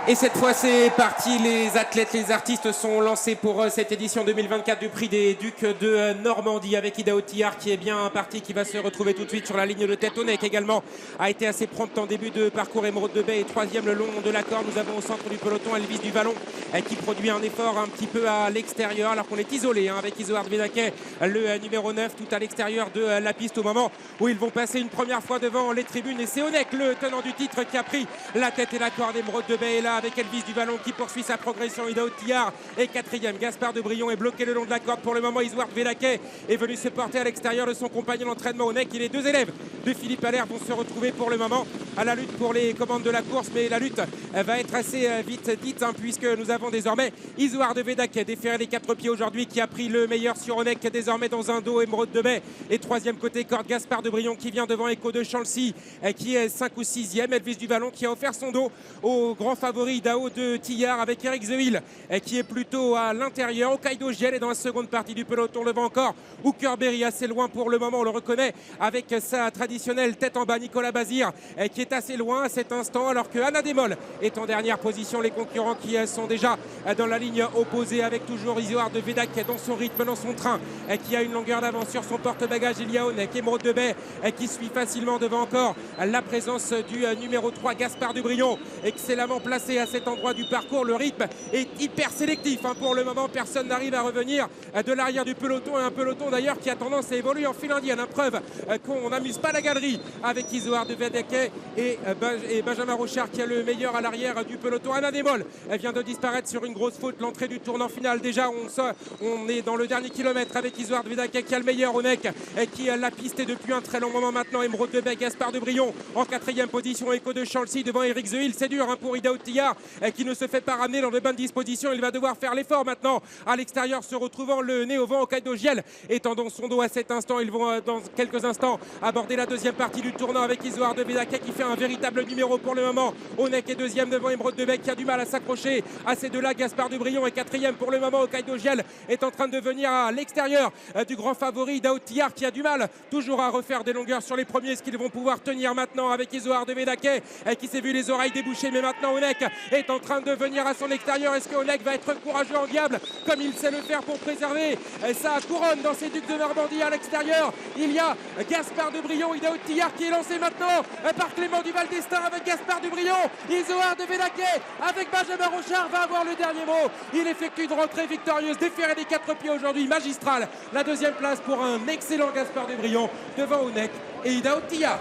Et cette fois, c'est parti. Les athlètes, les artistes sont lancés pour cette édition 2024 du Prix des Ducs de Normandie avec Ida Otillard qui est bien parti, qui va se retrouver tout de suite sur la ligne de tête. Onek également a été assez prompte en début de parcours. Émeraude de Baie est troisième le long de la corde. Nous avons au centre du peloton Elvis du Vallon qui produit un effort un petit peu à l'extérieur alors qu'on est isolé avec Isoard Védaquet, le numéro 9, tout à l'extérieur de la piste au moment où ils vont passer une première fois devant les tribunes. Et c'est Onek, le tenant du titre, qui a pris la tête et la corde. Émeraude de Baie est là avec Elvis du Vallon qui poursuit sa progression. Ida Otillard est quatrième. Gaspard de Brion est bloqué le long de la corde pour le moment. Isoard Védaquet est venu se porter à l'extérieur de son compagnon d'entraînement Onek. Et les deux élèves de Philippe Allaire vont se retrouver pour le moment à la lutte pour les commandes de la course, mais la lutte va être assez vite dite puisque nous avons désormais Isoard Védaquet déféré des quatre pieds aujourd'hui qui a pris le meilleur sur Onek désormais dans un dos. Émeraude de Baie et troisième côté corde. Gaspard de Brion qui vient devant Echo de Chancy qui est 5 ou 6e. Elvis du Vallon qui a offert son dos au grand favori Dao de Tillard avec Eric Zeuil qui est plutôt à l'intérieur. Hokkaido Giel est dans la seconde partie du peloton devant encore Hookerberry assez loin pour le moment, on le reconnaît avec sa traditionnelle tête en bas. Nicolas Bazir qui est assez loin à cet instant alors que Anna Demol est en dernière position. Les concurrents qui sont déjà dans la ligne opposée avec toujours Isoard de Védaquet dans son rythme, dans son train, qui a une longueur d'avance sur son porte-bagages. Il y a Onek, Émeraude de Baie qui suit facilement devant encore la présence du numéro 3 Gaspard de Brion, excellemment placé à cet endroit du parcours. Le rythme est hyper sélectif pour le moment, personne n'arrive à revenir de l'arrière du peloton, et un peloton d'ailleurs qui a tendance à évoluer en fil indienne. Preuve qu'on n'amuse pas la galerie avec Isoard de Védaquet et Benjamin Rochard qui a le meilleur à l'arrière du peloton. Anna Demol vient de disparaître sur une grosse faute, l'entrée du tournant final. Déjà on est dans le dernier kilomètre avec Isoard de Védaquet qui a le meilleur. Onek qui l'a pisté depuis un très long moment maintenant. Émeraude de Baie, Gaspard de Brion en quatrième position. Echo de Chancy devant Eric Zeuil. C'est dur pour Ida Otillard qui ne se fait pas ramener dans de bonnes dispositions. Il va devoir faire l'effort maintenant à l'extérieur, se retrouvant le nez au vent. Hokkaido Giel étendant son dos à cet instant. Ils vont dans quelques instants aborder la deuxième partie du tournant avec Isoard de Védaquet qui fait un véritable numéro pour le moment. Onek est deuxième devant Émeraude de Baie qui a du mal à s'accrocher à ces deux-là. Gaspard de Brion est quatrième pour le moment. Hokkaido Giel est en train de venir à l'extérieur du grand favori Ida Otillard qui a du mal toujours à refaire des longueurs sur les premiers. Est-ce qu'ils vont pouvoir tenir maintenant avec Isoard de Védaquet qui s'est vu les oreilles débouchées, mais maintenant Onek est en train de venir à son extérieur. Est-ce que Onek va être courageux en diable comme il sait le faire pour préserver sa couronne dans ses Ducs de Normandie? À l'extérieur, il y a Gaspard de Brion, Ida Otillard qui est lancé maintenant par Clément Duval d'Estaing avec Gaspard de Brion. Isoard de Védaquet avec Benjamin Rochard va avoir le dernier mot. Il effectue une rentrée victorieuse, déféré des quatre pieds aujourd'hui, magistrale. La deuxième place pour un excellent Gaspard de Brion devant Onek et Ida Otillard.